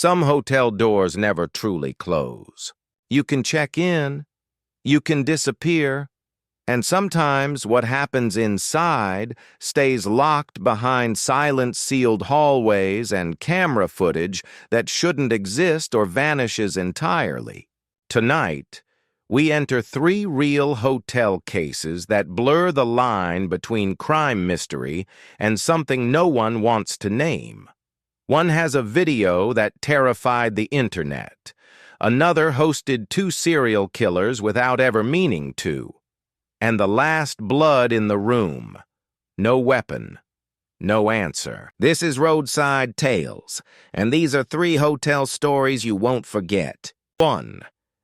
Some hotel doors never truly close. You can check in, you can disappear, and sometimes what happens inside stays locked behind silent sealed hallways and camera footage that shouldn't exist or vanishes entirely. Tonight, we enter 3 real hotel cases that blur the line between crime mystery and something no one wants to name. One has a video that terrified the internet. Another hosted 2 serial killers without ever meaning to. And the last blood in the room. No weapon. No answer. This is Roadside Tales, and these are 3 hotel stories you won't forget. 1.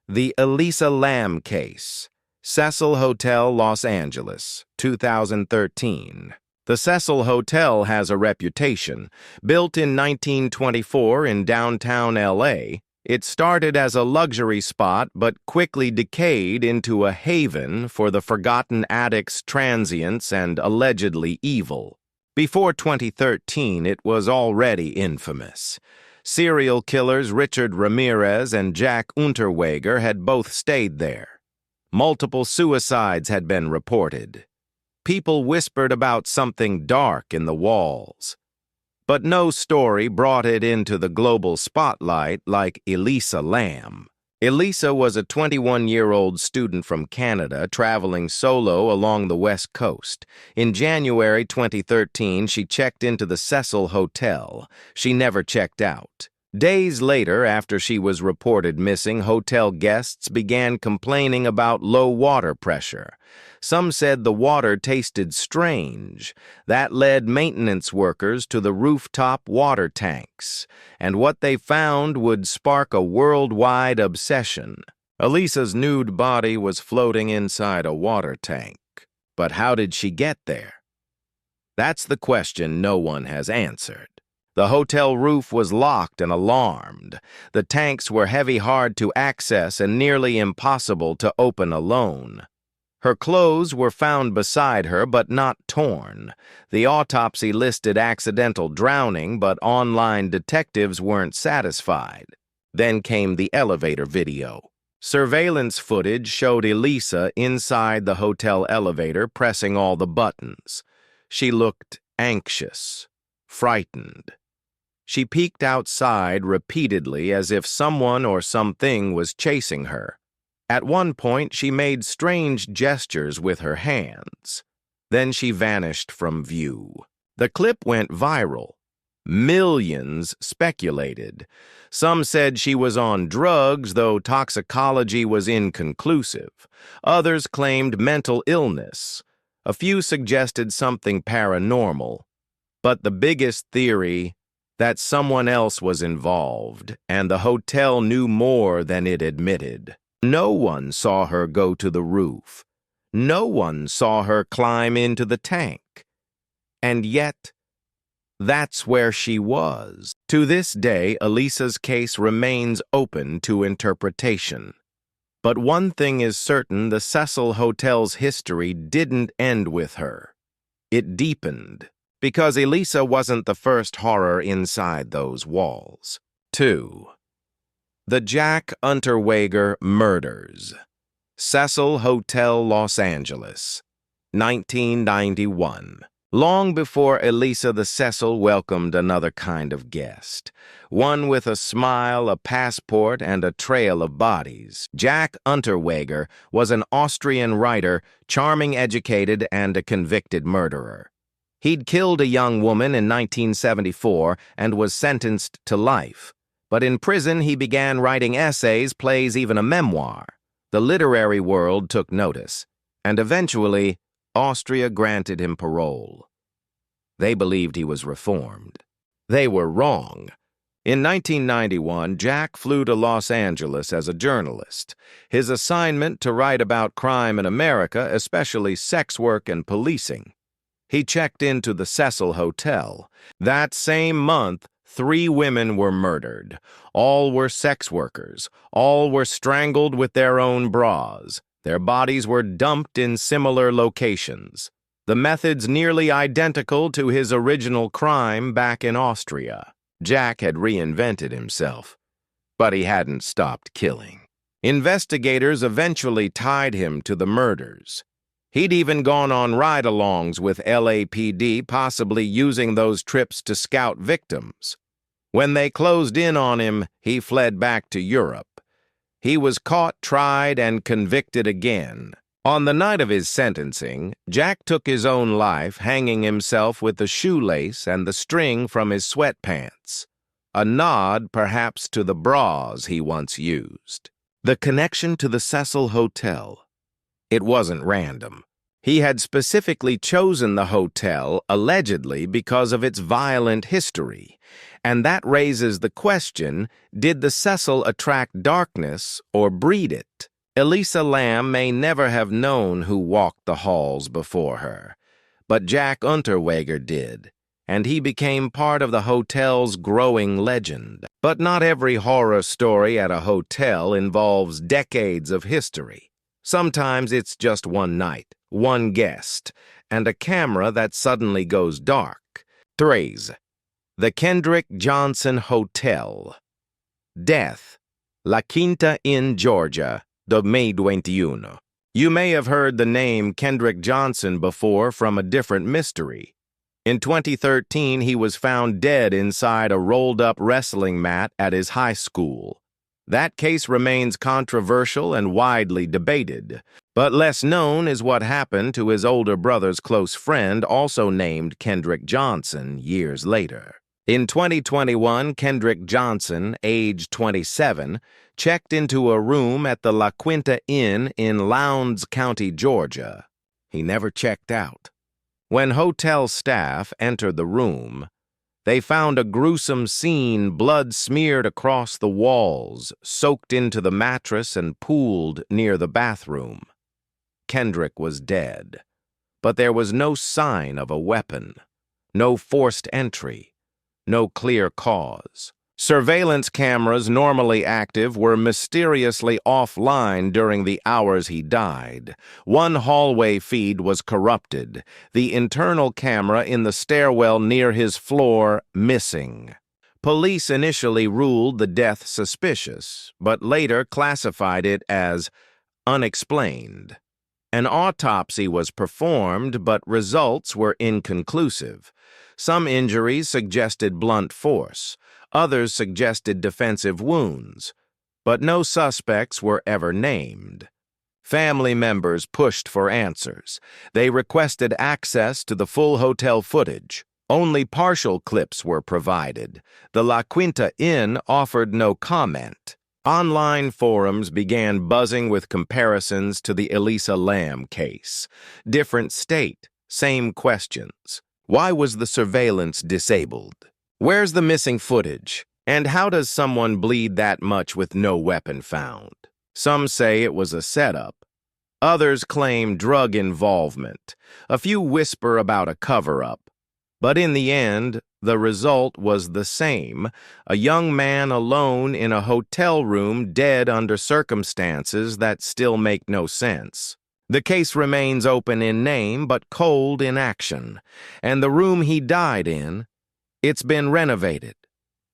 The Elisa Lam case. Cecil Hotel, Los Angeles, 2013. The Cecil Hotel has a reputation. Built in 1924 in downtown L.A., it started as a luxury spot but quickly decayed into a haven for the forgotten addicts, transients, and allegedly evil. Before 2013, it was already infamous. Serial killers Richard Ramirez and Jack Unterweger had both stayed there. Multiple suicides had been reported. People whispered about something dark in the walls. But no story brought it into the global spotlight like Elisa Lam. Elisa was a 21-year-old student from Canada traveling solo along the West Coast. In January 2013, she checked into the Cecil Hotel. She never checked out. Days later, after she was reported missing, hotel guests began complaining about low water pressure. Some said the water tasted strange. That led maintenance workers to the rooftop water tanks, and what they found would spark a worldwide obsession. Elisa's nude body was floating inside a water tank. But how did she get there? That's the question no one has answered. The hotel roof was locked and alarmed. The tanks were heavy, hard to access, and nearly impossible to open alone. Her clothes were found beside her, but not torn. The autopsy listed accidental drowning, but online detectives weren't satisfied. Then came the elevator video. Surveillance footage showed Elisa inside the hotel elevator pressing all the buttons. She looked anxious, frightened. She peeked outside repeatedly as if someone or something was chasing her. At one point, she made strange gestures with her hands. Then she vanished from view. The clip went viral. Millions speculated. Some said she was on drugs, though toxicology was inconclusive. Others claimed mental illness. A few suggested something paranormal. But the biggest theory, that someone else was involved, and the hotel knew more than it admitted. No one saw her go to the roof. No one saw her climb into the tank. And yet, that's where she was. To this day, Elisa's case remains open to interpretation. But one thing is certain, the Cecil Hotel's history didn't end with her. It deepened. Because Elisa wasn't the first horror inside those walls. 2. The Jack Unterweger Murders. Cecil Hotel, Los Angeles, 1991. Long before Elisa, the Cecil welcomed another kind of guest. One with a smile, a passport, and a trail of bodies. Jack Unterweger was an Austrian writer, charming, educated, and a convicted murderer. He'd killed a young woman in 1974 and was sentenced to life. But in prison, he began writing essays, plays, even a memoir. The literary world took notice, and eventually, Austria granted him parole. They believed he was reformed. They were wrong. In 1991, Jack flew to Los Angeles as a journalist. His assignment to write about crime in America, especially sex work and policing. He checked into the Cecil Hotel. That same month, 3 women were murdered. All were sex workers. All were strangled with their own bras. Their bodies were dumped in similar locations. The methods nearly identical to his original crime back in Austria. Jack had reinvented himself, but he hadn't stopped killing. Investigators eventually tied him to the murders. He'd even gone on ride-alongs with LAPD, possibly using those trips to scout victims. When they closed in on him, he fled back to Europe. He was caught, tried, and convicted again. On the night of his sentencing, Jack took his own life, hanging himself with the shoelace and the string from his sweatpants, a nod perhaps to the bras he once used. The connection to the Cecil Hotel. It wasn't random. He had specifically chosen the hotel, allegedly, because of its violent history. And that raises the question, did the Cecil attract darkness or breed it? Elisa Lam may never have known who walked the halls before her, but Jack Unterweger did, and he became part of the hotel's growing legend. But not every horror story at a hotel involves decades of history. Sometimes it's just one night, one guest, and a camera that suddenly goes dark. 3. The Kendrick Johnson Hotel. Death. La Quinta Inn, Georgia, 2021. You may have heard the name Kendrick Johnson before from a different mystery. In 2013, he was found dead inside a rolled-up wrestling mat at his high school. That case remains controversial and widely debated, but less known is what happened to his older brother's close friend, also named Kendrick Johnson, years later. In 2021, Kendrick Johnson, age 27, checked into a room at the La Quinta Inn in Lowndes County, Georgia. He never checked out. When hotel staff entered the room, they found a gruesome scene, blood smeared across the walls, soaked into the mattress and pooled near the bathroom. Kendrick was dead, but there was no sign of a weapon, no forced entry, no clear cause. Surveillance cameras normally active were mysteriously offline during the hours he died. One hallway feed was corrupted, the internal camera in the stairwell near his floor missing. Police initially ruled the death suspicious, but later classified it as unexplained. An autopsy was performed, but results were inconclusive. Some injuries suggested blunt force. Others suggested defensive wounds, but no suspects were ever named. Family members pushed for answers. They requested access to the full hotel footage. Only partial clips were provided. The La Quinta Inn offered no comment. Online forums began buzzing with comparisons to the Elisa Lam case. Different state, same questions. Why was the surveillance disabled? Where's the missing footage? And how does someone bleed that much with no weapon found? Some say it was a setup. Others claim drug involvement. A few whisper about a cover-up. But in the end, the result was the same: a young man alone in a hotel room, dead under circumstances that still make no sense. The case remains open in name but cold in action, and the room he died in, it's been renovated,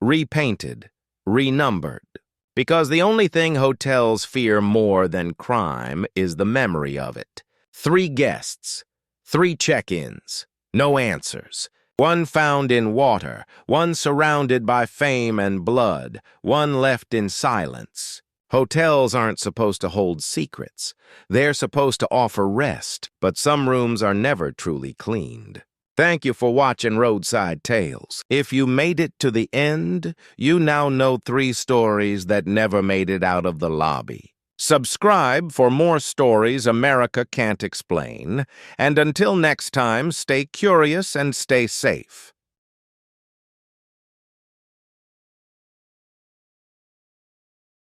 repainted, renumbered. Because the only thing hotels fear more than crime is the memory of it. 3 guests, 3 check-ins, no answers. One found in water, one surrounded by fame and blood, one left in silence. Hotels aren't supposed to hold secrets. They're supposed to offer rest, but some rooms are never truly cleaned. Thank you for watching Roadside Tales. If you made it to the end, you now know 3 stories that never made it out of the lobby. Subscribe for more stories America can't explain, and until next time, stay curious and stay safe.